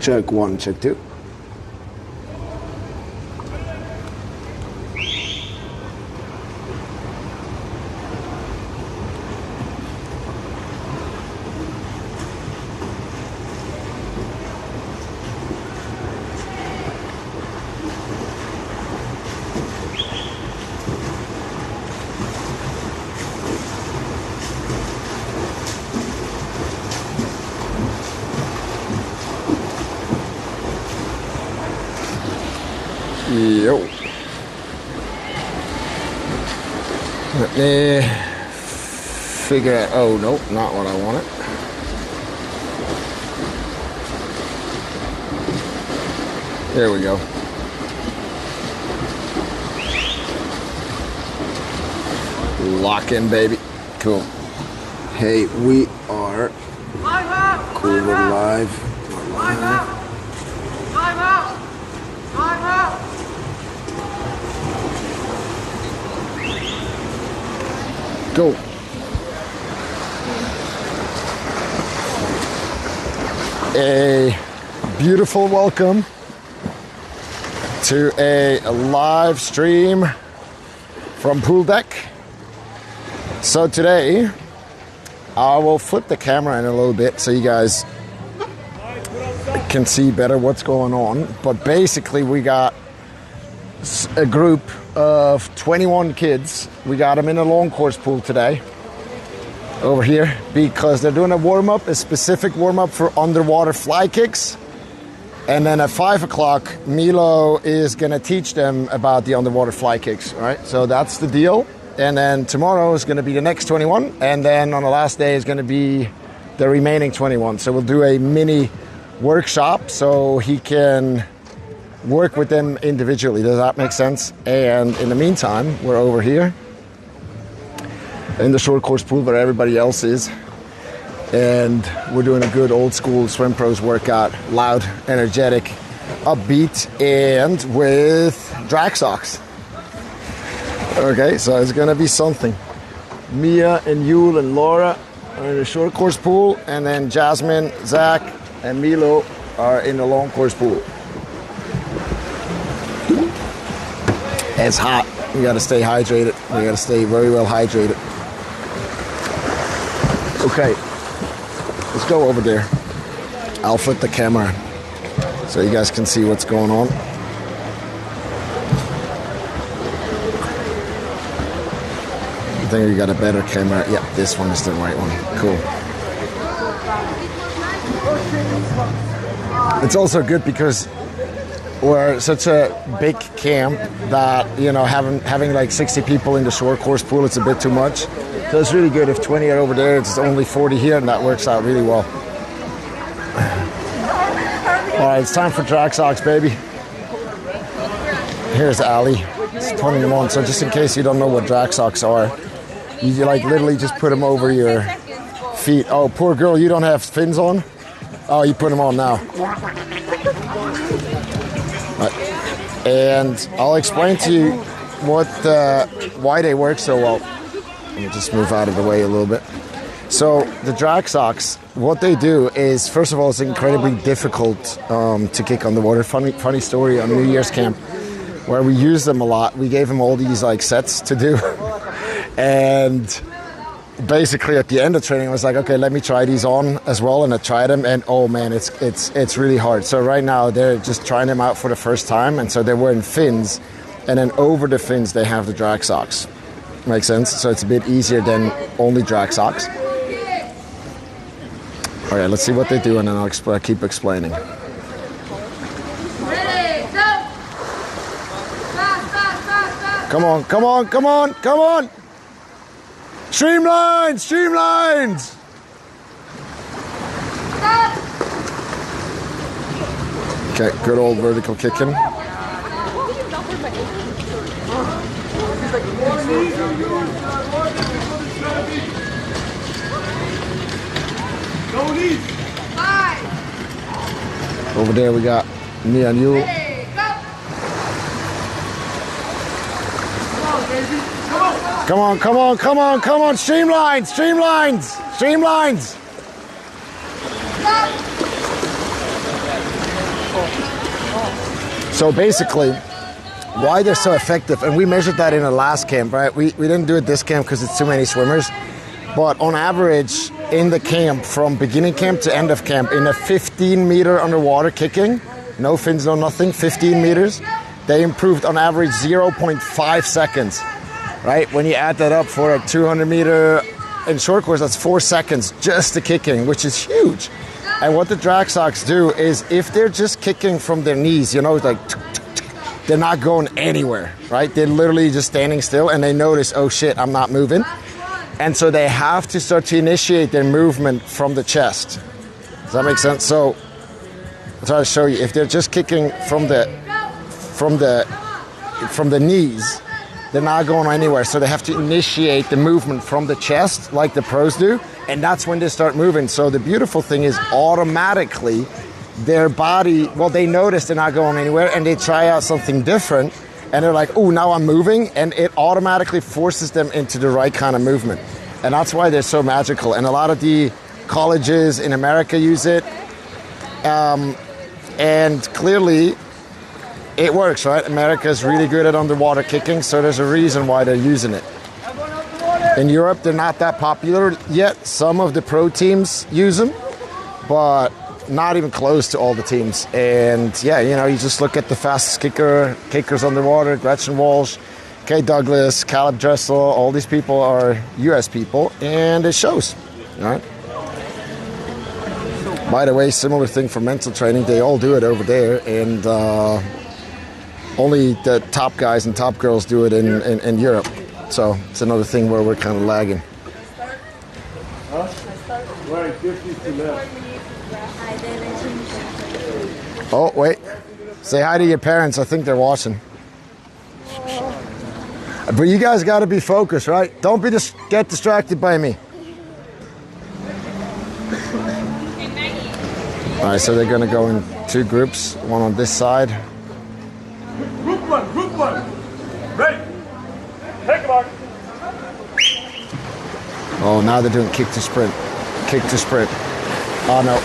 Check 1, check 2. Yo. Let me figure out, oh no, not what I wanted. There we go. Lock in, baby. Cool. Hey, we are cool, we're live. Time out! Time out! Time out! Go. A beautiful welcome to a live stream from pool deck. So today I will flip the camera in a little bit so you guys can see better what's going on. But basically we got a group of 21 kids. We got them in a long course pool today over here because they're doing a warm-up, a specific warm-up for underwater fly kicks. And then at 5 o'clock, Milo is going to teach them about the underwater fly kicks, right? So that's the deal. And then tomorrow is going to be the next 21. And then on the last day is going to be the remaining 21. So we'll do a mini workshop so he can work with them individually. Does that make sense? And in the meantime, we're over here in the short course pool where everybody else is. And we're doing a good old school Swimpros workout, loud, energetic, upbeat, and with drag socks. Okay, so it's gonna be something. Mia and Yul and Laura are in the short course pool, and then Jasmine, Zach, and Milo are in the long course pool. It's hot. We gotta stay hydrated. We gotta stay very well hydrated. Okay, let's go over there. I'll flip the camera so you guys can see what's going on. I think we got a better camera. Yep, this one is the right one. Cool. It's also good because we're such a big camp that, you know, having like 60 people in the short course pool, it's a bit too much. So it's really good if 20 are over there, it's only 40 here, and that works out really well. All right, it's time for drag socks, baby. Here's Ali. Just putting them on. So just in case you don't know what drag socks are, you like literally just put them over your feet. Oh, poor girl, you don't have fins on? Oh, you put them on now. And I'll explain to you why they work so well. Let me just move out of the way a little bit. So the drag socks, what they do is, first of all, it's incredibly difficult to kick on the water. Funny story on New Year's camp where we used them a lot. We gave them all these like sets to do. And basically at the end of training I was like, okay, let me try these on as well. And I tried them, and oh man, it's really hard. So right now they're just trying them out for the first time, and so they're wearing fins, and then over the fins they have the drag socks. Makes sense? So it's a bit easier than only drag socks. All right, let's see what they do, and then I'll keep explaining. Ready, go! Stop. Come on, come on, come on, come on! Streamlines, streamlines! Stop! Okay, good old vertical kicking. Over there we got me and you. Come on, come on, come on, come on, streamlines, streamlines, streamlines. So basically, why they're so effective, and we measured that in the last camp, right? We didn't do it this camp because it's too many swimmers, but on average in the camp, from beginning camp to end of camp, in a 15-meter underwater kicking, no fins, no nothing, 15 meters, they improved on average 0.5 seconds, right? When you add that up for a 200-meter in short course, that's 4 seconds just the kicking, which is huge. And what the drag socks do is, if they're just kicking from their knees, you know, like they're not going anywhere, right? They're literally just standing still, and they notice, oh shit, I'm not moving. And so they have to start to initiate their movement from the chest. Does that make sense? So I'll try to show you. If they're just kicking from the knees, they're not going anywhere. So they have to initiate the movement from the chest, like the pros do, and that's when they start moving. So the beautiful thing is, automatically their body, well, they notice they're not going anywhere, and they try out something different, and they're like, oh, now I'm moving, and it automatically forces them into the right kind of movement. And that's why they're so magical. And a lot of the colleges in America use it, and clearly it works, right? America's really good at underwater kicking, so there's a reason why they're using it. In Europe, they're not that popular yet. Some of the pro teams use them, but not even close to all the teams. And yeah, you know, you just look at the fastest kickers underwater, Gretchen Walsh, Kay Douglas, Caleb Dressel, all these people are US people, and it shows, right? By the way, similar thing for mental training, they all do it over there, and only the top guys and top girls do it in Europe. So it's another thing where we're kind of lagging. Oh, wait. Say hi to your parents. I think they're watching. But you guys got to be focused, right? Don't get distracted by me. All right, so they're going to go in 2 groups, one on this side. Group one. Ready. Take it back. Oh, now they're doing kick to sprint. Oh, no.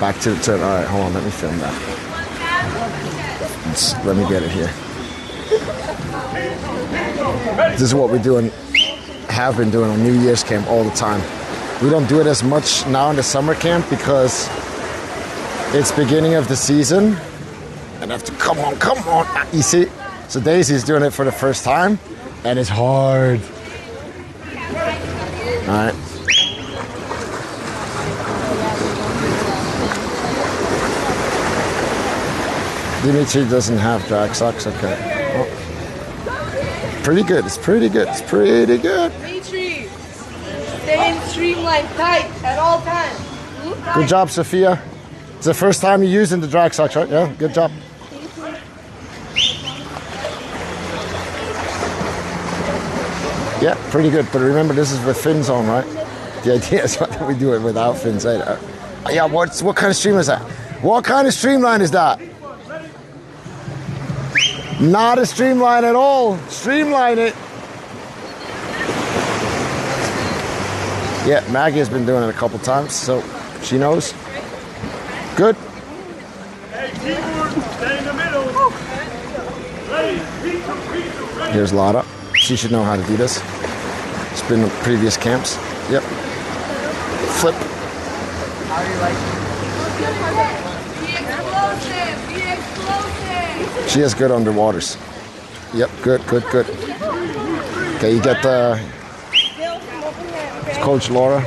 Back to the turn. All right, hold on. Let me film that. Let me get it here. This is what have been doing on New Year's camp all the time. We don't do it as much now in the summer camp because it's beginning of the season. And I have to, come on. You see? So Daisy's doing it for the first time, and it's hard. All right. Dimitri doesn't have drag socks. Okay. Well, pretty good. It's pretty good. Dimitri, stay in streamline tight at all times. Good job, Sophia. It's the first time you're using the drag socks, right? Yeah, good job. Yeah, pretty good. But remember, this is with fins on, right? The idea is that we do it without fins. Yeah, what kind of streamline is that? What kind of streamline is that? Not a streamline at all. Streamline it. Yeah, Maggie has been doing it a couple times, so she knows. Good. Hey, teamwork. Stay in the middle. Ready. Here's Lada. She should know how to do this. She's been in previous camps. Yep. Flip. Be explosive. She has good underwaters. Yep, good. Okay, you get it's Coach Laura.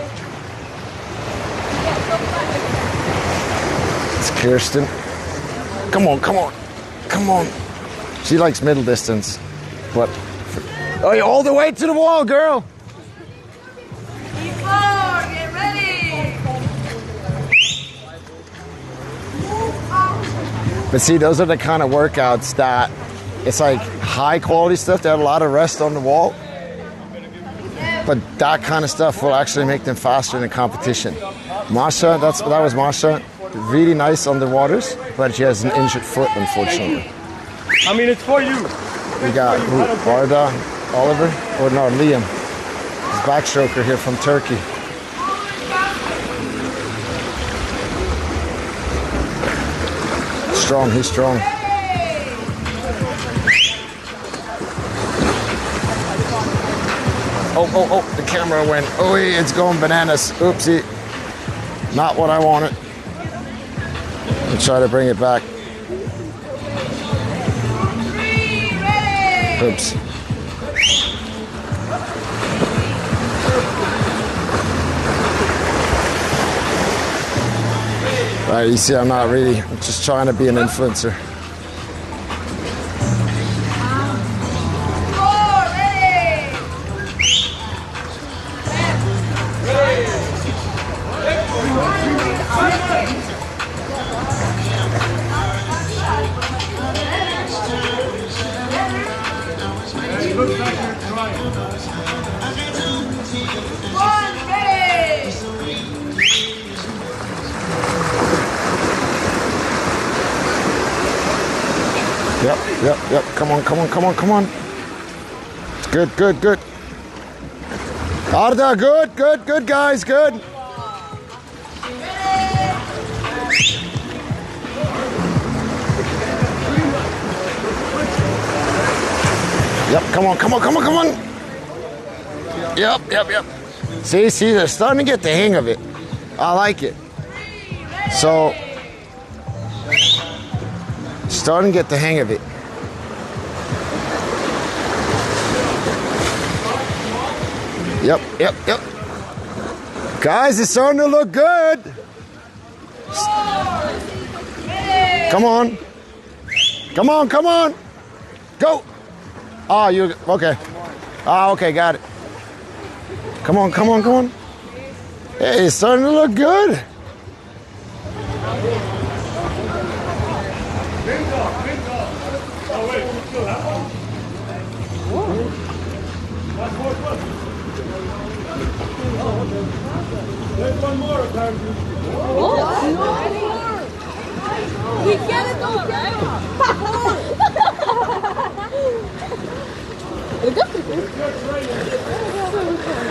It's Kirsten. Come on. She likes middle distance, but all the way to the wall, girl. Before, get ready. But see, those are the kind of workouts that it's like high quality stuff. They have a lot of rest on the wall. But that kind of stuff will actually make them faster in the competition. Masha, that was Masha. Really nice on the waters, but she has an injured foot, unfortunately. I mean, it's for you. We got Arda, Oliver, or no, Liam. His backstroker here from Turkey. strong, he's strong. Oh, the camera went, oh, it's going bananas. Oopsie. Not what I wanted. Let's try to bring it back. Oops. Right, you see, I'm just trying to be an influencer. Yep. Come on. Good. Arda, good, guys, good. Yep, come on. Yep. See, they're starting to get the hang of it. I like it. So, starting to get the hang of it. Yep. Guys, it's starting to look good. Come on. Go. Oh, you okay. Oh, okay, got it. Come on. Hey, it's starting to look good. Oh, wait, you still have one? That's more. There's one more, apparently. We get it, don't get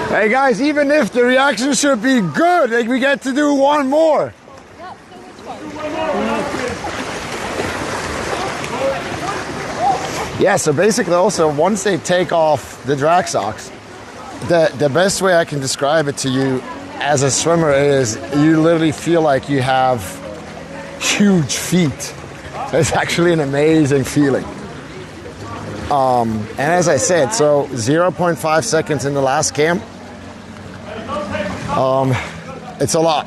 Hey guys, even if the reaction should be good, like we get to do one more. Yeah, so basically also once they take off the drag socks, the best way I can describe it to you as a swimmer is you literally feel like you have huge feet. It's actually an amazing feeling. And as I said, so 0.5 seconds in the last camp, it's a lot,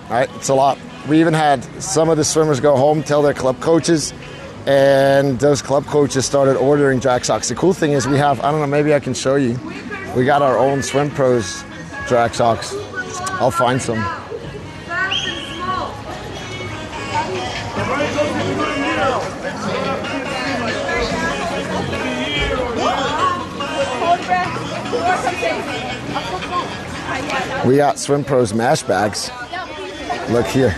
right? It's a lot. We even had some of the swimmers go home, tell their club coaches, and those club coaches started ordering drag socks. The cool thing is we have, I don't know, maybe I can show you. We got our own Swimpros drag socks. I'll find some. We got Swimpros mesh bags. Look here.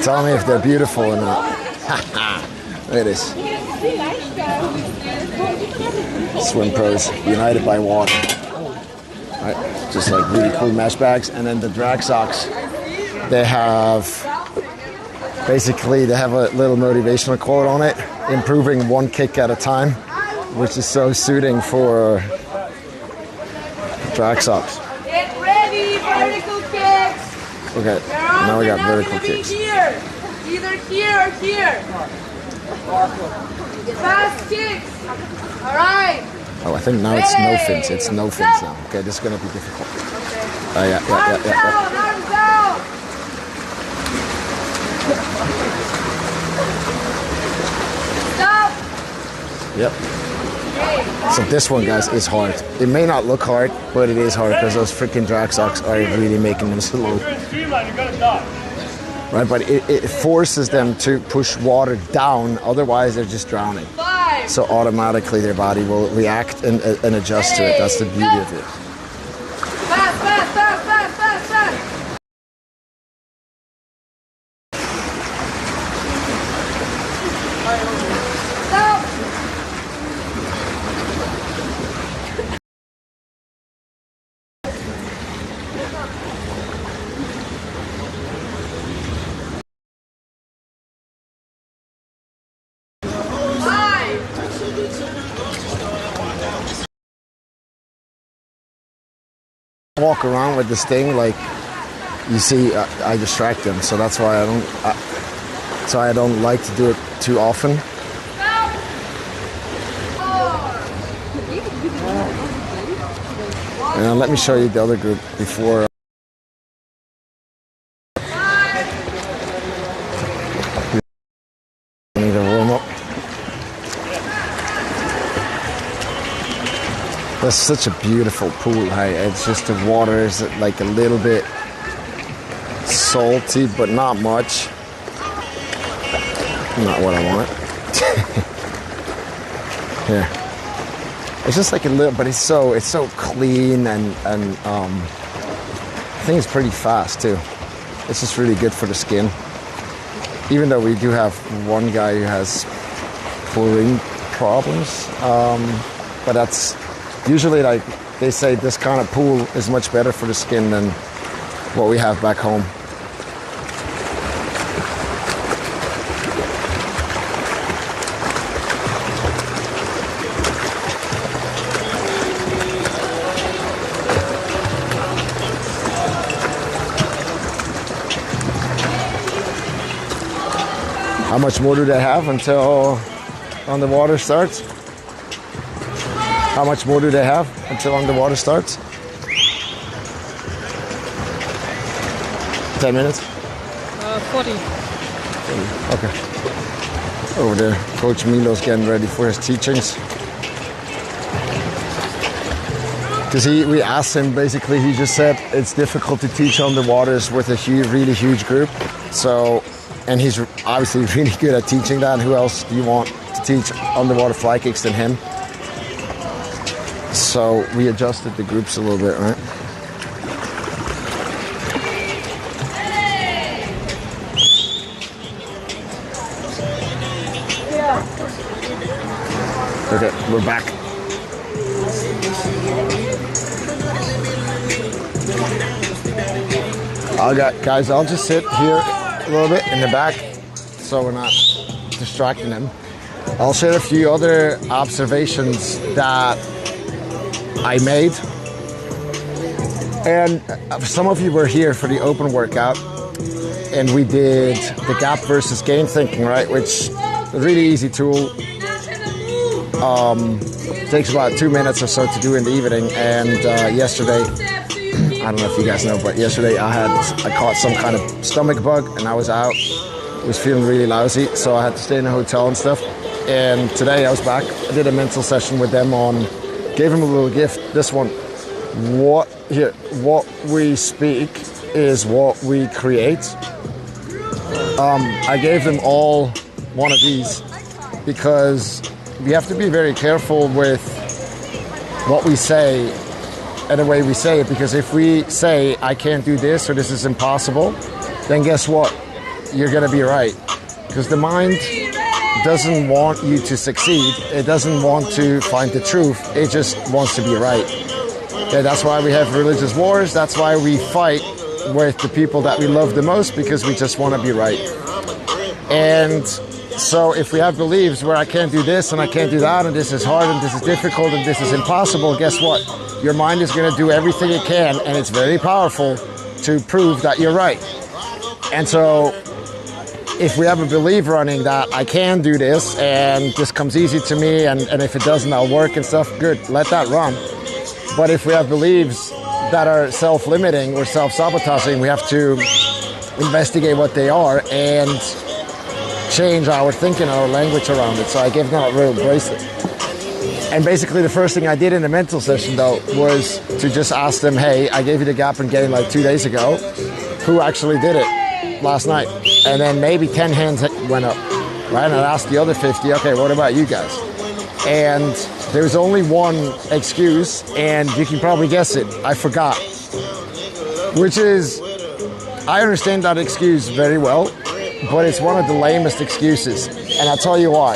Tell me if they're beautiful or not. Look at this. Swimpros, united by water. Right, just like really cool mesh bags. And then the drag socks, they have a little motivational quote on it, improving one kick at a time, which is so suiting for drag socks. Get ready, vertical kicks. Okay, now we got vertical kicks. Here. Either here or here. Fast kicks. All right. Oh, I think now it's no fins. It's no fins now. Okay, this is going to be difficult. Okay. Yeah. Arms down. Stop. Yep. So this one, guys, is hard. It may not look hard, but it is hard because those freaking drag socks are really making them slow. Right, but it forces them to push water down, otherwise they're just drowning. So automatically their body will react and adjust to it. That's the beauty of it. walk around with this thing, like you see, I distract them, so that's why I don't like to do it too often. And let me show you the other group before. I need to warm up. That's such a beautiful pool. Hey, it's just the water is like a little bit salty, but not much. Not what I want. Here. It's just like a little, but it's so clean and I think it's pretty fast too. It's just really good for the skin. Even though we do have one guy who has pulling problems, but that's usually, like they say, this kind of pool is much better for the skin than what we have back home. How much more do they have until on the water starts? How much more do they have until on the water starts? 10 minutes? 40. Okay. Over there, Coach Milo's getting ready for his teachings. Because we asked him, basically, he just said it's difficult to teach on the waters with a really huge group. So, and he's obviously really good at teaching that. Who else do you want to teach underwater fly kicks than him? So we adjusted the groups a little bit, right? Okay, we're back. I'll just sit here a little bit in the back so we're not distracting them. I'll share a few other observations that I made. And some of you were here for the open workout, and we did the gap versus gain thinking, right? Which is a really easy tool. Takes about 2 minutes or so to do in the evening. And yesterday, I don't know if you guys know, but yesterday I caught some kind of stomach bug and I was out. I was feeling really lousy, so I had to stay in a hotel and stuff. And today I was back. I did a mental session with them gave them a little gift. This one, what we speak is what we create. I gave them all one of these because we have to be very careful with what we say and the way we say it, because if we say I can't do this or this is impossible, then guess what? You're gonna be right, because the mind doesn't want you to succeed. It doesn't want to find the truth. It just wants to be right. Okay, that's why we have religious wars. That's why we fight with the people that we love the most, because we just want to be right. And so if we have beliefs where I can't do this and I can't do that and this is hard and this is difficult and this is impossible, guess what? Your mind is going to do everything it can, and it's very powerful, to prove that you're right. And so if we have a belief running that I can do this and this comes easy to me, and if it doesn't, I'll work and stuff, good, let that run. But if we have beliefs that are self-limiting or self-sabotaging, we have to investigate what they are and change our thinking, our language around it. So I gave them a real bracelet. And basically the first thing I did in the mental session, though, was to just ask them, hey, I gave you the gap and gain like 2 days ago. Who actually did it last night? And then maybe 10 hands went up, right? And I asked the other 50, okay, what about you guys? And there was only one excuse, and you can probably guess it, I forgot. Which is, I understand that excuse very well, but it's one of the lamest excuses. And I'll tell you why.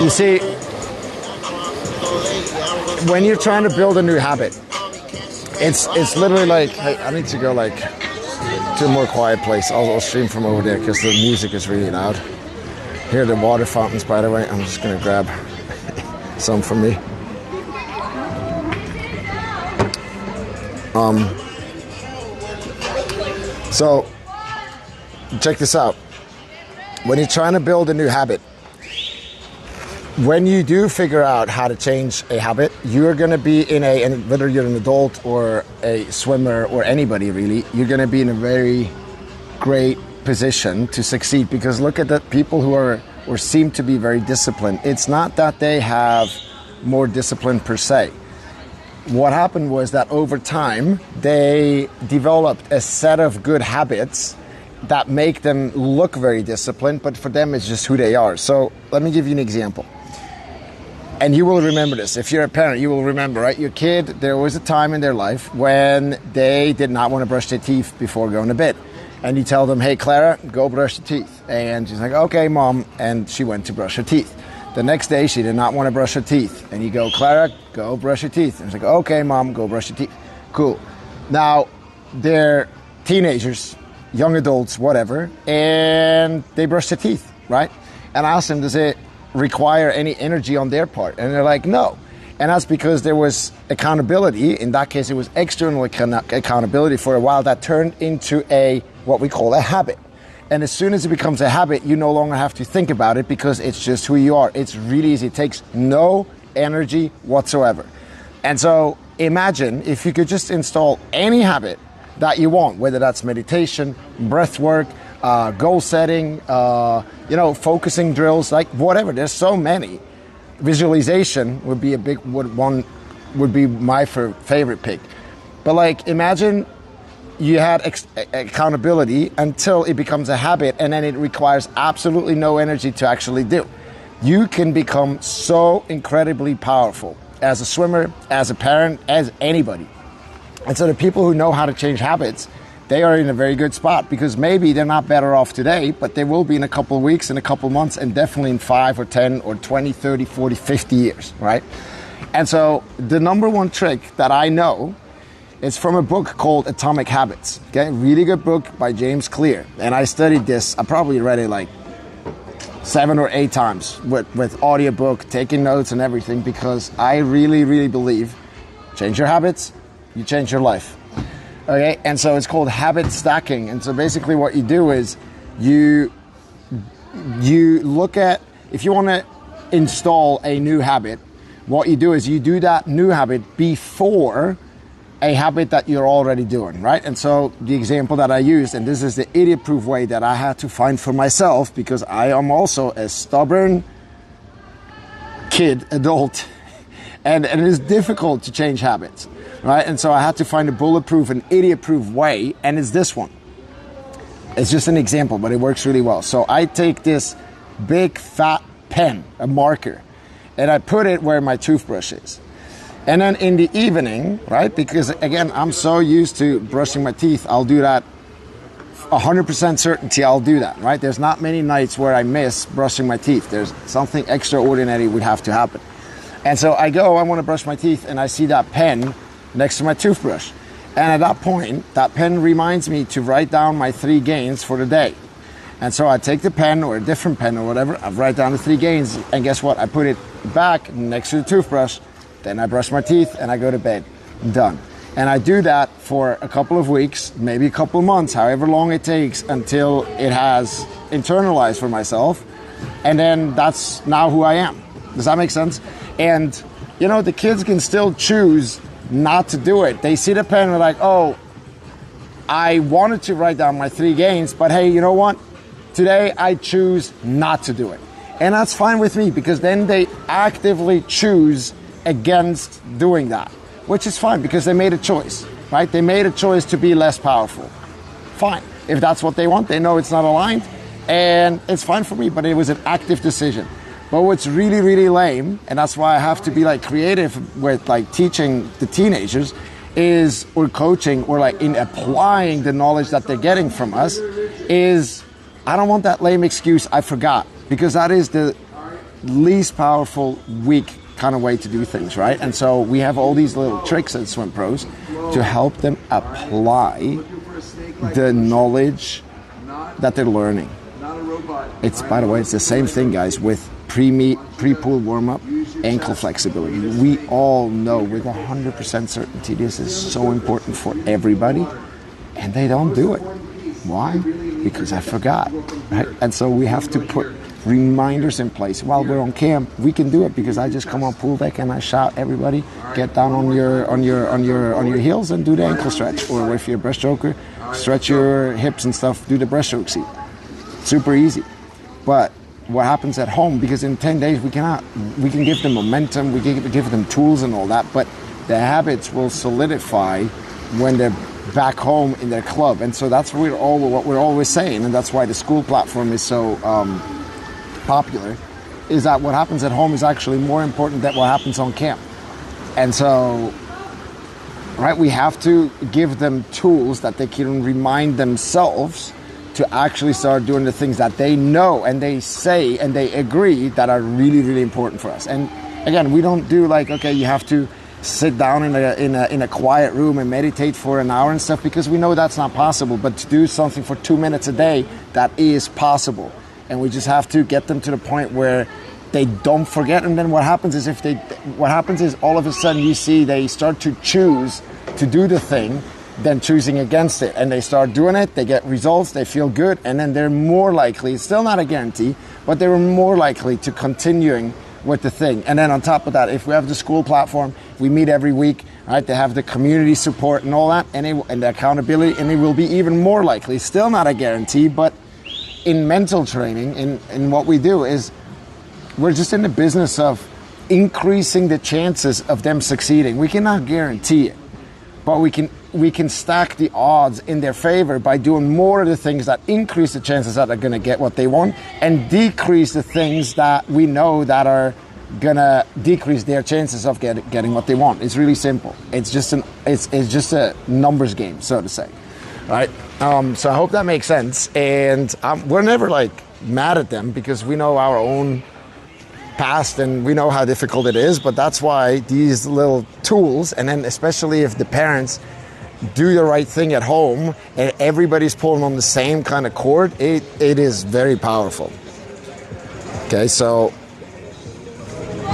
You see, when you're trying to build a new habit, it's literally like, hey, I need to go like to a more quiet place. I'll stream from over there because the music is really loud. Here are the water fountains, by the way. I'm just gonna grab some for me. So check this out. When you're trying to build a new habit, when you do figure out how to change a habit, you're going to be and whether you're an adult or a swimmer or anybody really, you're going to be in a very great position to succeed, because look at the people who are or seem to be very disciplined. It's not that they have more discipline per se. What happened was that over time, they developed a set of good habits that make them look very disciplined, but for them, it's just who they are. So let me give you an example. And you will remember this. If you're a parent, you will remember, right? Your kid, there was a time in their life when they did not want to brush their teeth before going to bed. And you tell them, hey, Clara, go brush your teeth. And she's like, okay, Mom. And she went to brush her teeth. The next day, she did not want to brush her teeth. And you go, Clara, go brush your teeth. And she's like, okay, Mom, go brush your teeth. Cool. Now, they're teenagers, young adults, whatever, and they brush their teeth, right? And I asked them, does it require any energy on their part? And they're like, no. And that's because there was accountability. In that case, it was external accountability for a while that turned into what we call a habit. And as soon as it becomes a habit, you no longer have to think about it because it's just who you are. It's really easy. It takes no energy whatsoever. And so imagine if you could just install any habit that you want, whether that's meditation, breath work, goal setting, focusing drills, like whatever. There's so many. Visualization would be would be my favorite pick. But like imagine you had accountability until it becomes a habit, and then it requires absolutely no energy to actually do. You can become so incredibly powerful as a swimmer, as a parent, as anybody. And so the people who know how to change habits, they are in a very good spot, because maybe they're not better off today, but they will be in a couple of weeks, in a couple of months, and definitely in 5 or 10 or 20, 30, 40, 50 years, right? And so the number one trick that I know is from a book called Atomic Habits. Okay, really good book by James Clear. And I studied this, I probably read it like 7 or 8 times with audiobook, taking notes and everything, because I really, really believe change your habits, you change your life. Okay, and so it's called habit stacking. And so basically what you do is you look at, if you want to install a new habit, what you do is you do that new habit before a habit that you're already doing, right? And so the example that I used, and this is the idiot-proof way that I had to find for myself, because I am also a stubborn adult, and it is difficult to change habits, right? And so I had to find a bulletproof and idiot-proof way, and it's this one. It's just an example, but it works really well. So I take this big fat pen, a marker, and I put it where my toothbrush is. And then in the evening, right, because again, I'm so used to brushing my teeth, I'll do that 100% certainty, I'll do that, right? There's not many nights where I miss brushing my teeth. There's something extraordinary would have to happen. And so I want to brush my teeth, and I see that pen next to my toothbrush. And at that point, that pen reminds me to write down my 3 gains for the day. And so I take the pen or a different pen or whatever, I write down the 3 gains, and guess what? I put it back next to the toothbrush. Then I brush my teeth and I go to bed. Done. And I do that for a couple of weeks, maybe a couple of months, however long it takes until it has internalized for myself. And then that's now who I am. Does that make sense? And, the kids can still choose not to do it. They see the pen and they're like, oh, I wanted to write down my 3 gains, but hey, you know what? Today I choose not to do it. And that's fine with me, because then they actively choose against doing that, which is fine, because they made a choice, right? They made a choice to be less powerful. Fine. If that's what they want, they know it's not aligned, and it's fine for me, but it was an active decision. But what's really, really lame, and that's why I have to be like creative with like teaching the teenagers or coaching or like in applying the knowledge that they're getting from us, is I don't want that lame excuse, I forgot, because that is the least powerful, weak kind of way to do things, right? And so we have all these little tricks at Swimpros to help them apply the knowledge that they're learning. It's, by the way, it's the same thing, guys, with pre-pool warm-up, ankle flexibility. We all know with 100% certainty this is so important for everybody, and they don't do it. Why? Because I forgot, right? And so we have to put reminders in place. While we're on camp, we can do it because I just come on pool deck and I shout, everybody, get down on your heels and do the ankle stretch. Or if you're a breaststroker, stretch your hips and stuff, do the breaststroke seat. Super easy. But what happens at home, because in 10 days we can give them momentum, we can give them tools and all that, but the habits will solidify when they're back home in their club. And so that's what we're always saying, and that's why the school platform is so popular, is that what happens at home is actually more important than what happens on camp. And so, right, we have to give them tools that they can remind themselves to actually start doing the things that they know and they say and they agree that are really, really important for us. And again, we don't do like, okay, you have to sit down in a quiet room and meditate for an hour and stuff, because we know that's not possible. But to do something for 2 minutes a day, that is possible. And we just have to get them to the point where they don't forget. And then what happens is all of a sudden you see they start to choose to do the thing than choosing against it. And they start doing it, they get results, they feel good, and then they're more likely, it's still not a guarantee, but they're more likely to continuing with the thing. And then on top of that, if we have the school platform, we meet every week, right? They have the community support and all that, and the accountability, and they will be even more likely. Still not a guarantee, but in mental training, in what we do is we're just in the business of increasing the chances of them succeeding. We cannot guarantee it, but we can stack the odds in their favor by doing more of the things that increase the chances that they're going to get what they want, and decrease the things that we know that are going to decrease their chances of getting what they want. It's really simple. It's just a numbers game, so to say. Right? So I hope that makes sense. And we're never like mad at them, because we know our own past and we know how difficult it is. But that's why these little tools, and then especially if the parents do the right thing at home and everybody's pulling on the same kind of cord, it is very powerful. Okay, so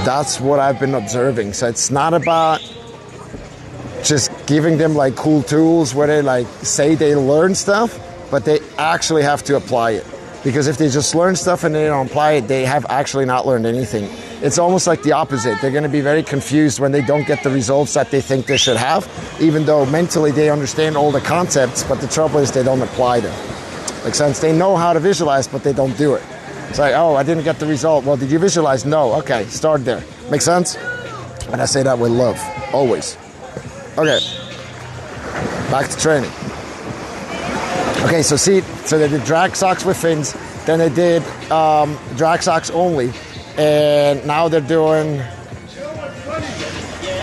that's what I've been observing. So it's not about just giving them like cool tools where they like say they learn stuff, but they actually have to apply it. Because if they just learn stuff and they don't apply it, they have actually not learned anything. It's almost like the opposite. They're going to be very confused when they don't get the results that they think they should have, even though mentally they understand all the concepts, but the trouble is they don't apply them. Makes sense? They know how to visualize, but they don't do it. It's like, oh, I didn't get the result. Well, did you visualize? No. Okay, start there. Make sense? And I say that with love, always. Okay, back to training. Okay, so they did drag socks with fins, then they did drag socks only, and now they're doing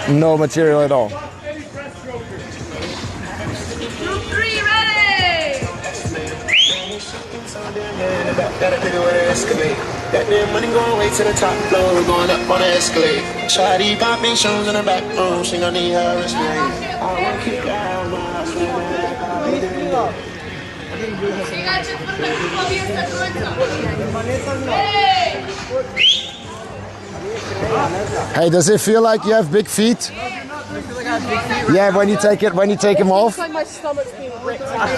no material at all. 2, 3, ready! That damn money going way to the top floor, going up on the escalator. Shawty popping shows in the back room, she gon' need her respect. I wanna keep down, Hey, does it feel like you have big feet? Yeah, when you take them off. It's like my stomach's being ripped out.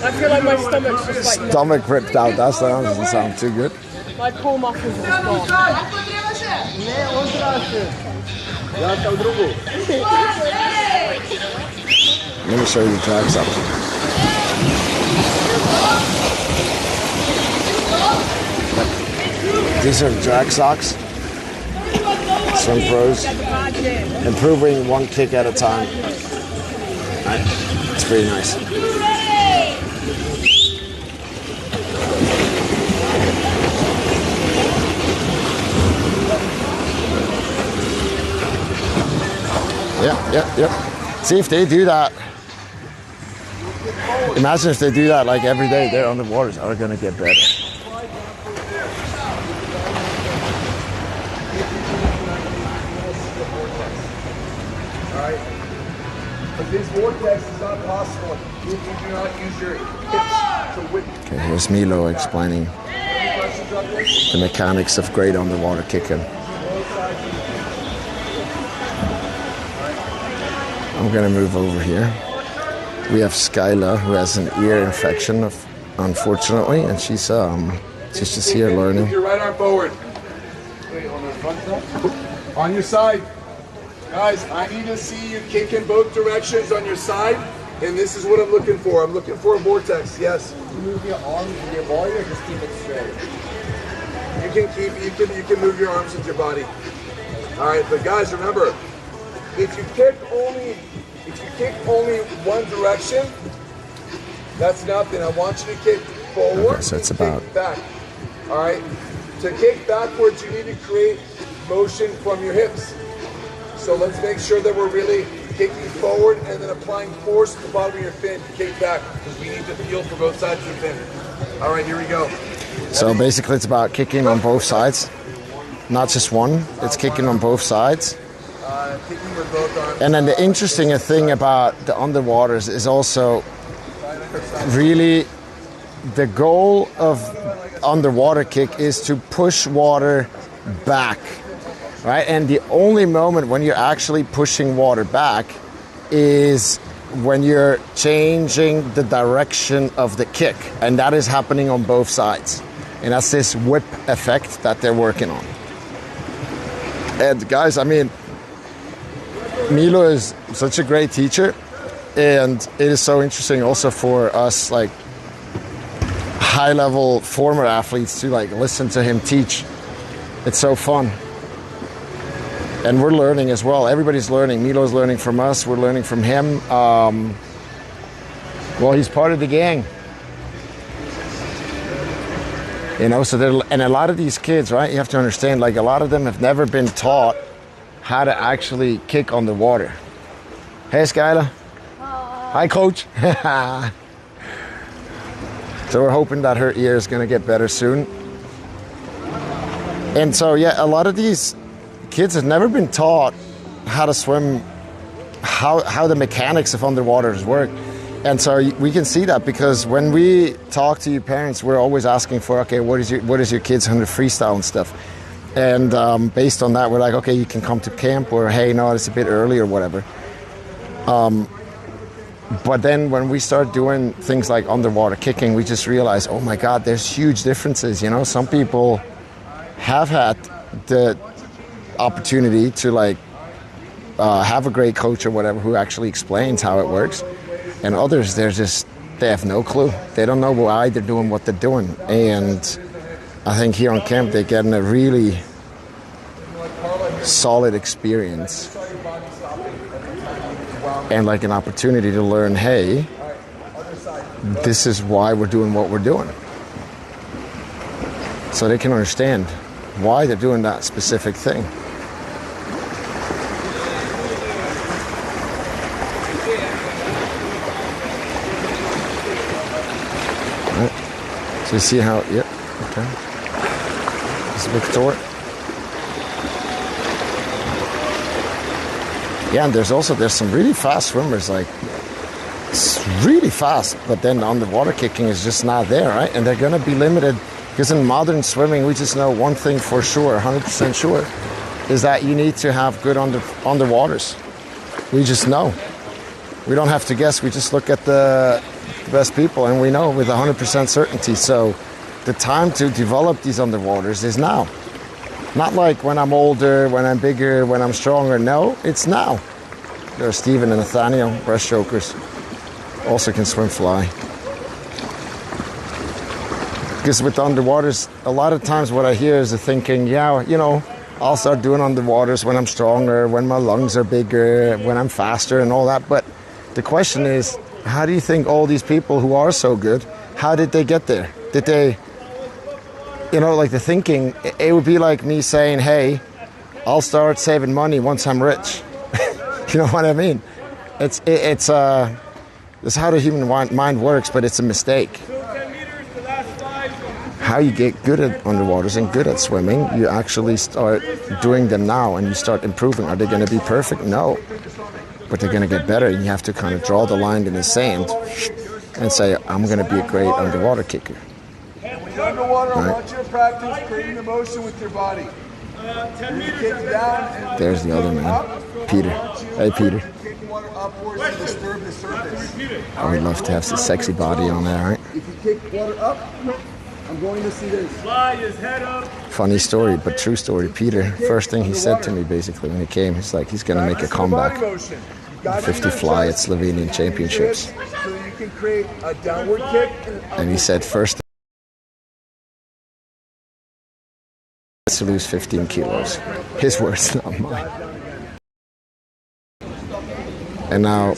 I feel like my stomach's just like stomach ripped out. That doesn't sound too good. my core muscles are just gone. Let me show you the drag socks. These are drag socks. Swimpros. Improving one kick at a time. It's pretty nice. Yeah. See, if they do that, imagine if they do that like every day, their underwaters are going to get better. Alright? But this vortex is not possible if you do not use your hips to whip. Okay, here's Milo explaining the mechanics of great underwater kicking. I'm gonna move over here. We have Skyla, who has an ear infection, unfortunately, and she's just here learning. Move your right arm forward. On your side. Guys, I need to see you kick in both directions on your side, and this is what I'm looking for. I'm looking for a vortex, yes. Move your arms with your body or just keep it straight? You can move your arms with your body. All right, but guys, remember, if you kick only one direction, that's nothing. I want you to kick forward. Okay, so it's and about kick back. All right. To kick backwards, you need to create motion from your hips. So let's make sure that we're really kicking forward and then applying force to the bottom of your fin to kick back, because we need to feel for both sides of the fin. All right, here we go. So basically, it's about kicking on both sides, not just one. It's kicking on both sides. Kicking with both arms. And then the interesting thing about the underwaters is also really the goal of underwater kick is to push water back, right? And the only moment when you're actually pushing water back is when you're changing the direction of the kick, and that is happening on both sides. And that's this whip effect that they're working on. And guys, I mean, Milo is such a great teacher, and it is so interesting also for us, like high-level former athletes, to like listen to him teach. It's so fun, and we're learning as well. Everybody's learning. Milo's learning from us. We're learning from him. Well, he's part of the gang, you know. So and a lot of these kids, right? You have to understand, like a lot of them have never been taught how to actually kick on the water. Hey, Skyla. Hi, Coach. So we're hoping that her ear is going to get better soon. And so, yeah, a lot of these kids have never been taught how to swim, how the mechanics of underwaters work. And so we can see that, because when we talk to you parents, we're always asking for, okay, what is your kids' 100 freestyle and stuff? And based on that, we're like, okay, you can come to camp, or hey, no, it's a bit early or whatever. But then when we start doing things like underwater kicking, we just realize, oh my God, there's huge differences. You know, some people have had the opportunity to like have a great coach or whatever who actually explains how it works. And others, they have no clue. They don't know why they're doing what they're doing. And I think here on camp, they're getting a really solid experience and like an opportunity to learn, hey, this is why we're doing what we're doing. So they can understand why they're doing that specific thing. All right. So you see how, yep, okay. This is Victor. Yeah, and there's some really fast swimmers, like it's really fast, but then underwater kicking is just not there, right? And they're going to be limited, because in modern swimming, we just know one thing for sure, 100% sure, is that you need to have good underwaters. We just know. We don't have to guess. We just look at the best people, and we know with 100% certainty. So the time to develop these underwaters is now. Not like when I'm older, when I'm bigger, when I'm stronger. No, it's now. There's Steven and Nathaniel, breaststrokers. Also can swim fly. Because with the underwaters, a lot of times what I hear is the thinking, yeah, you know, I'll start doing underwaters when I'm stronger, when my lungs are bigger, when I'm faster and all that. But the question is, how do you think all these people who are so good, how did they get there? Did they... You know, like the thinking, it would be like me saying, hey, I'll start saving money once I'm rich. You know what I mean? It's how the human mind works, but it's a mistake. How you get good at underwaters and good at swimming, you actually start doing them now and you start improving. Are they going to be perfect? No. But they're going to get better. You have to kind of draw the line in the sand and say, I'm going to be a great underwater kicker. underwater, I want you to practice creating the motion with your body. 10 meters. Kick down and There's the other man, Peter. Hey, Peter. kick water upwards to disturb the surface. I would love to have some sexy body on there, right? If you kick water up, I'm going to see this. Fly his head up. Funny story, but true story. Peter, first thing he said to me basically when he came, he's like, he's gonna make a comeback. 50 fly at Slovenian Championships. So that you can create a downward kick And he said first to lose 15 kilos. His words, not mine. And now,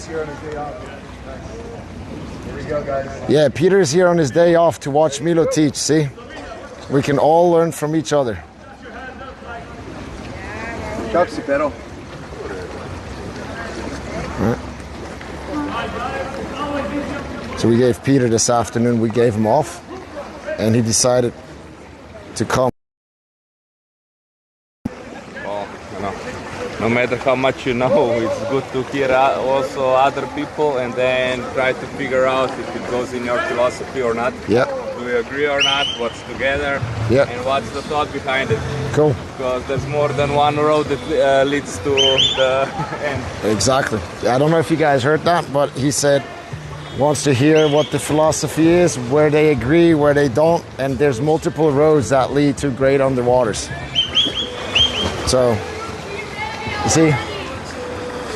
yeah, Peter's here on his day off to watch Milo teach, see? We can all learn from each other. Right. So we gave Peter this afternoon, we gave him off, and he decided to come. Well, no matter how much you know, it's good to hear also other people and then try to figure out if it goes in your philosophy or not. Yeah. Do you agree or not? What's together? Yeah. And what's the thought behind it? Cool. Because there's more than one road that leads to the end. Exactly. I don't know if you guys heard that, but he said wants to hear what the philosophy is, where they agree, where they don't, and there's multiple roads that lead to great underwaters. So, you see,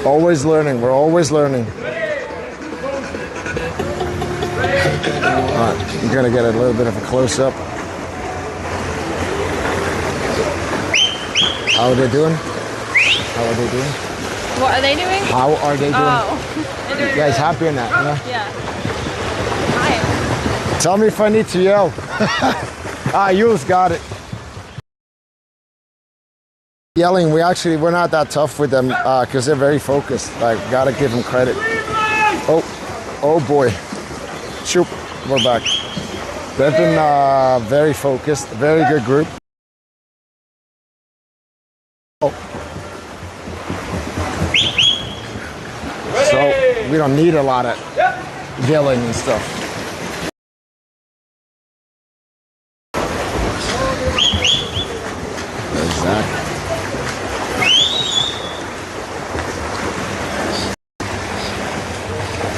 always learning. We're always learning. All right, I'm gonna get a little bit of a close-up. How are they doing? How are they doing? What are they doing? How are they doing? Oh. You guys happy in that? Yeah. Hi. Tell me if I need to yell. Jules got it. Yelling, we're not that tough with them because they're very focused. Like, gotta give them credit. Oh boy. Shoop, we're back. They've been very focused, very good group. So we don't need a lot of yelling and stuff. Exactly.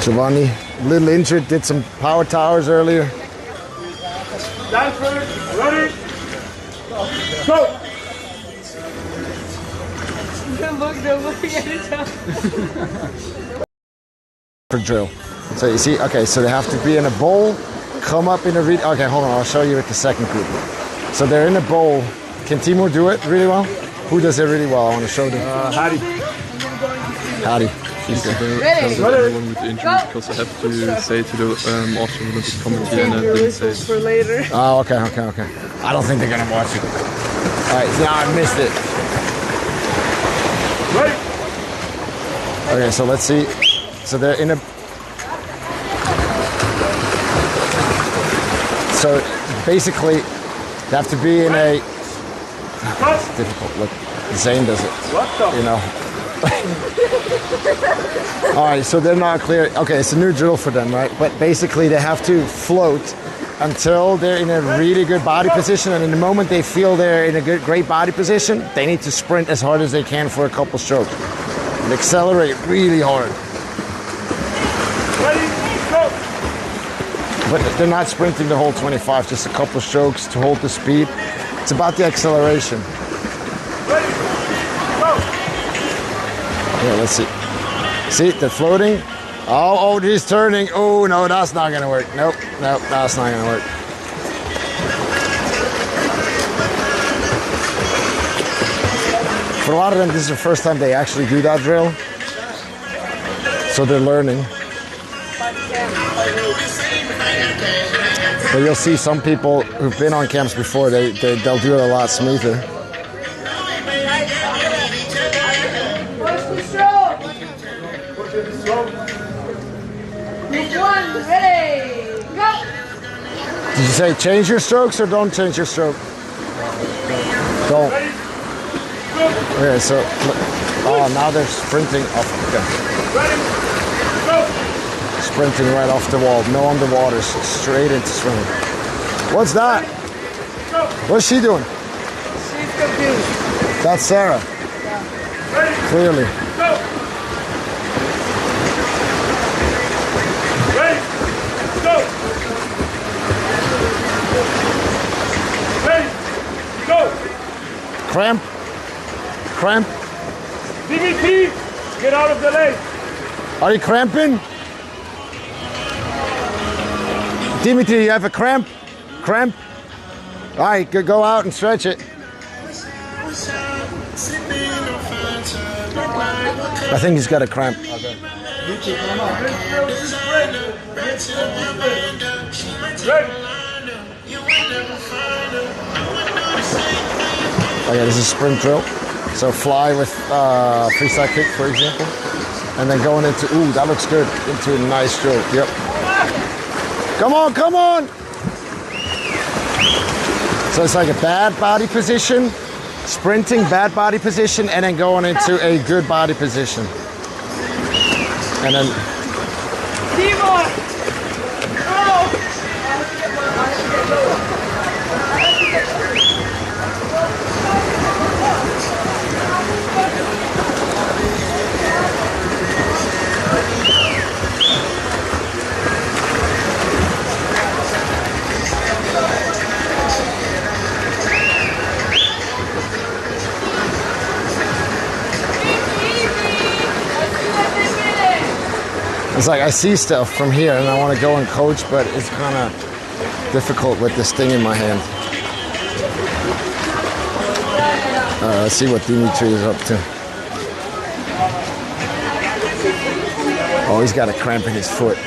Giovanni, a little injured, did some power towers earlier. Stanford, ready, go! They're looking at each other. For drill. So you see, okay, so they have to be in a bowl, come up in a okay, hold on, I'll show you with the second group. So they're in a bowl. Can Timur do it really well? Who does it really well? I want to show them. Hadi. Hadi. Ready? Everyone with injuries because I have to say to the Austrian Olympic Committee and I didn't say it. For later. Oh, okay. I don't think they're gonna watch it. All right, so now I missed it. Right. Okay, so let's see. So they're in a. So basically, they have to be in a. It's difficult. Look, Zane does it. You know. All right, so they're not clear. Okay, it's a new drill for them, right? But basically, they have to float until they're in a really good body position, and in the moment they feel they're in a great body position, they need to sprint as hard as they can for a couple strokes and accelerate really hard. Ready, go! But they're not sprinting the whole 25, just a couple strokes to hold the speed. It's about the acceleration. Ready, go! Yeah, let's see. See, they're floating. Oh, he's turning. Oh, no, that's not going to work. Nope, that's not going to work. For a lot of them, this is the first time they actually do that drill. So they're learning. But you'll see some people who've been on camps before, they'll do it a lot smoother. Group 1, ready, go! Did you say change your strokes or don't change your stroke? Don't. Okay, so look. Oh, now they're sprinting off. Okay. Sprinting right off the wall. No underwaters. Straight into swimming. What's that? What's she doing? She's confused. That's Sarah. Clearly. Go. Ready. Go. Ready. Go. Cramp. Cramp. DBT. Get out of the lane. Are you cramping? Dimitri, you have a cramp? Cramp? All right, go out and stretch it. I think he's got a cramp. Ready. Oh yeah, this is a sprint drill. So fly with freestyle kick, for example. And then going into, ooh, that looks good, into a nice drill. Yep. Come on, come on! So it's like a bad body position, sprinting, bad body position, and then going into a good body position. And then... Timur! Go! It's like I see stuff from here and I want to go and coach, but it's kind of difficult with this thing in my hand. Let's see what Dimitri is up to. Oh, he's got a cramp in his foot.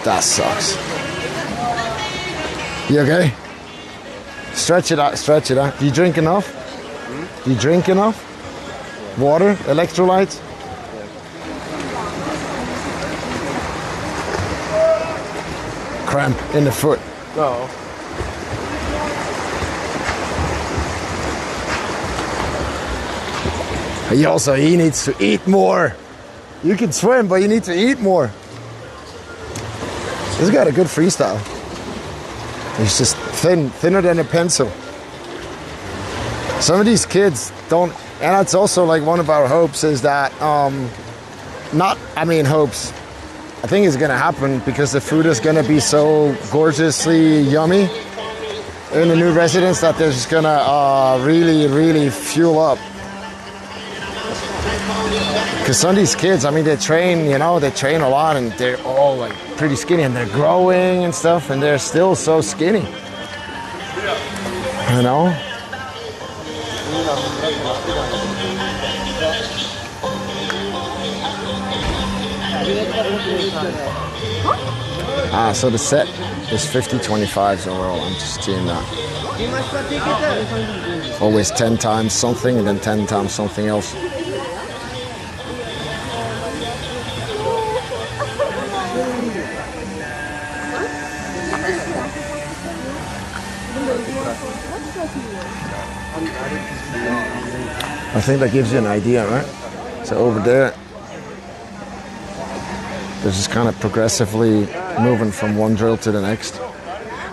That sucks. You okay? Stretch it out, stretch it out. Do you drink enough? Do you drink enough? Water, electrolytes? Cramp in the foot. No. He needs to eat more. You can swim, but you need to eat more. He's got a good freestyle. He's just thinner than a pencil. Some of these kids don't, and that's also like one of our hopes is that, hopes. I think it's gonna happen because the food is gonna be so gorgeously yummy in the new residents that they're just gonna really, really fuel up. Because some of these kids, I mean, they train a lot and they're all like pretty skinny and they're growing and stuff and they're still so skinny. You know? So the set is 50-25s overall. I'm just seeing that. Always 10 times something and then 10 times something else. I think that gives you an idea, right? So over there, they're just kind of progressively moving from one drill to the next.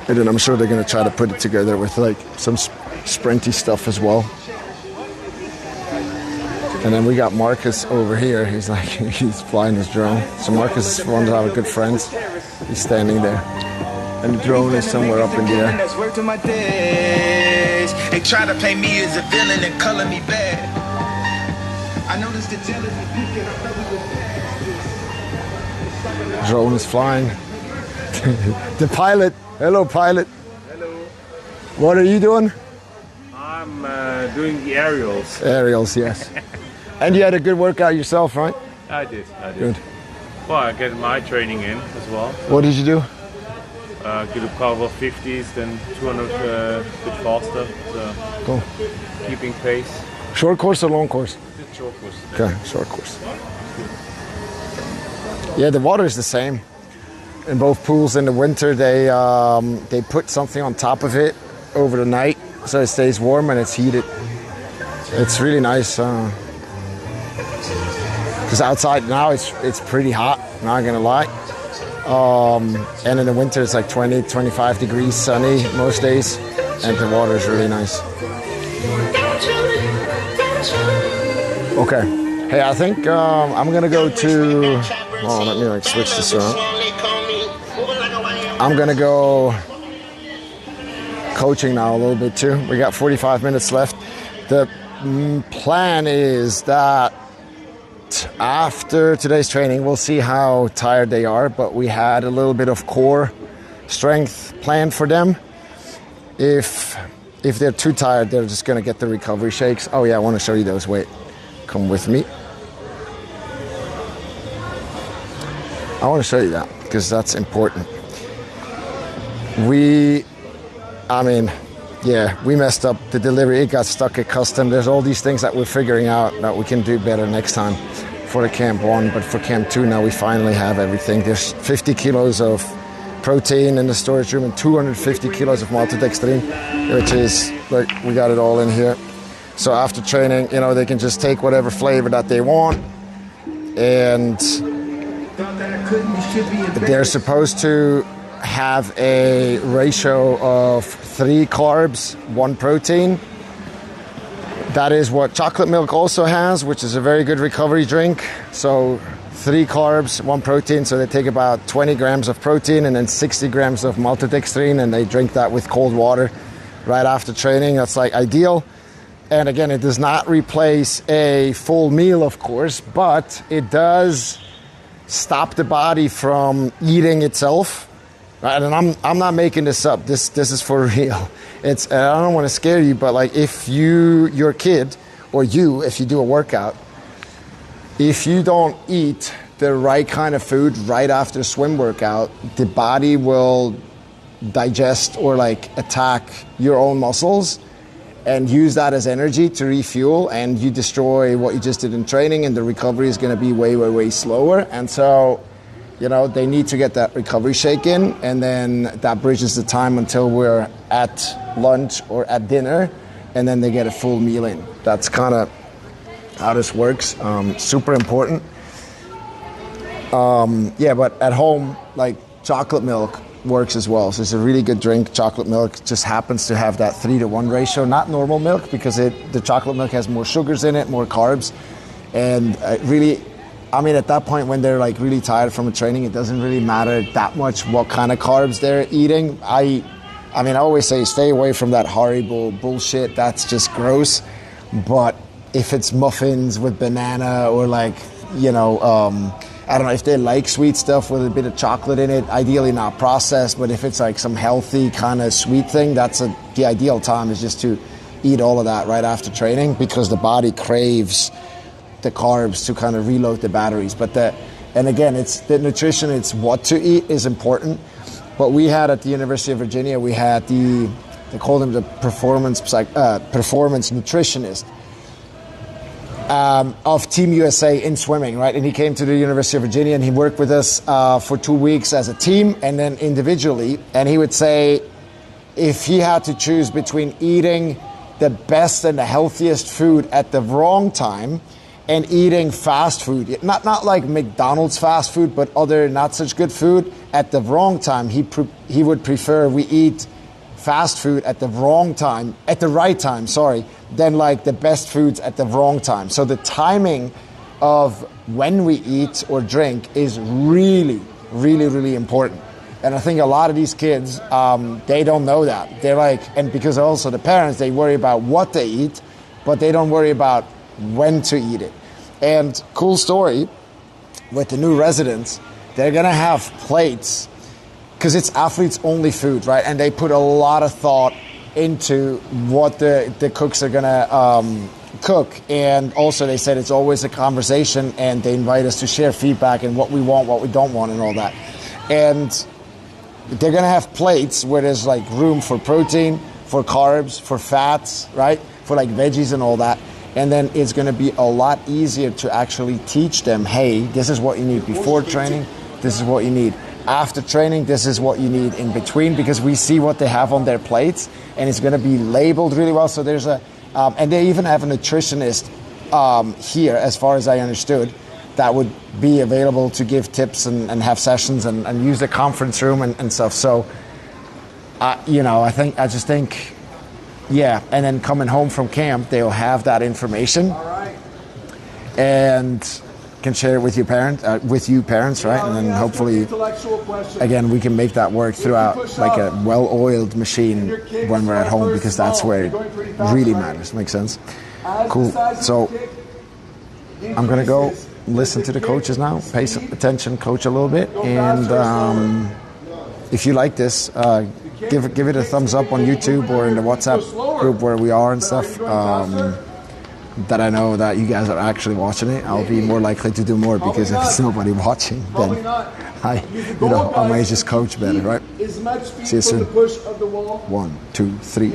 And then I'm sure they're going to try to put it together with like some sprinty stuff as well. And then we got Marcus over here. He's like, he's flying his drone. So Marcus is one of our good friends. He's standing there. And the drone is somewhere up in the air. They try to play me as a villain and color me bad. I noticed the jealousy peeking. Drone is flying. The pilot. Hello, pilot. Hello. What are you doing? I'm doing the aerials. Aerials, yes. And you had a good workout yourself, right? I did. Good. Well, I get my training in as well. So, What did you do? get a couple of 50s, then 200 a bit faster. So Cool. keeping pace. Short course or long course? Bit short course. Okay, short course. Yeah, the water is the same. In both pools in the winter, they put something on top of it over the night so it stays warm and it's heated. It's really nice. Because outside now it's pretty hot, not gonna lie. And in the winter it's like 20, 25 degrees, sunny most days. and the water is really nice. Okay. Hey, I think I'm gonna go to. Oh, let me like switch this around. I'm gonna go coaching now a little bit too. We got 45 minutes left. The plan is that after today's training, we'll see how tired they are, but we had a little bit of core strength planned for them. If they're too tired, they're just gonna get the recovery shakes. Oh yeah, I want to show you those. Wait, come with me. I want to show you that because that's important. We messed up the delivery. It got stuck at custom. There's all these things that we're figuring out that we can do better next time for the Camp 1, but for Camp 2 now we finally have everything. There's 50 kilos of protein in the storage room and 250 kilos of maltodextrin, which is, like, we got it all in here. So after training, they can just take whatever flavor that they want, and they're supposed to have a ratio of 3 carbs, 1 protein. That is what chocolate milk also has, which is a very good recovery drink. So 3 carbs, 1 protein. So they take about 20 grams of protein and then 60 grams of maltodextrin, and they drink that with cold water right after training. That's like ideal. And again, it does not replace a full meal, of course, but it does stop the body from eating itself. Right, and I'm not making this up. This is for real. I don't want to scare you, but like if your kid, or you, if you do a workout, if you don't eat the right kind of food right after a swim workout, the body will digest or like attack your own muscles and use that as energy to refuel, and you destroy what you just did in training, and the recovery is going to be way, way, way slower. And so they need to get that recovery shake in, and then that bridges the time until we're at lunch or at dinner, and then they get a full meal in. That's kind of how this works. Super important. But at home, like chocolate milk works as well. So it's a really good drink. Chocolate milk just happens to have that 3-to-1 ratio, not normal milk, because the chocolate milk has more sugars in it, more carbs, and at that point when they're like really tired from a training, it doesn't really matter that much what kind of carbs they're eating. I always say stay away from that Haribo bullshit. That's just gross. But if it's muffins with banana, or like, I don't know, if they like sweet stuff with a bit of chocolate in it, ideally not processed, but if it's like some healthy kind of sweet thing, the ideal time is just to eat all of that right after training, because the body craves the carbs to kind of reload the batteries. And again, it's the nutrition, it's what to eat is important. But we had at the University of Virginia, we had they called him the performance nutritionist of Team USA in swimming, right? And he came to the University of Virginia and he worked with us for 2 weeks as a team and then individually. And he would say, if he had to choose between eating the best and the healthiest food at the wrong time and eating fast food, not like McDonald's fast food, but other not such good food at the wrong time, he would prefer we eat fast food at the right time, than like the best foods at the wrong time. So the timing of when we eat or drink is really, really, really important. And I think a lot of these kids, they don't know that. They're like, and because also the parents, they worry about what they eat, but they don't worry about when to eat it. And cool story, with the new residents, they're gonna have plates, because it's athletes only food, right? And they put a lot of thought into what the cooks are gonna cook. And also they said it's always a conversation, and they invite us to share feedback and what we want, what we don't want, and all that. And they're gonna have plates where there's like room for protein, for carbs, for fats, right? For like veggies and all that. And then it's gonna be a lot easier to actually teach them, hey, this is what you need before training, this is what you need after training, this is what you need in between, because we see what they have on their plates, and it's gonna be labeled really well. So there's and they even have a nutritionist here, as far as I understood, that would be available to give tips and have sessions and use the conference room and stuff. So, I just think Yeah, and then coming home from camp, they'll have that information. All right. And can share it with you parents, right? And then hopefully, again, we can make that work throughout like a well-oiled machine when we're at home, because that's where it really matters. Makes sense? Cool. So I'm gonna go listen to the coaches now, pay some attention, coach a little bit, and if you like this, give it a thumbs up on YouTube or in the WhatsApp group where we are and stuff. That I know that you guys are actually watching it. I'll be more likely to do more, because if there's nobody watching, then I might just coach better, right? See you soon. 1, 2, 3.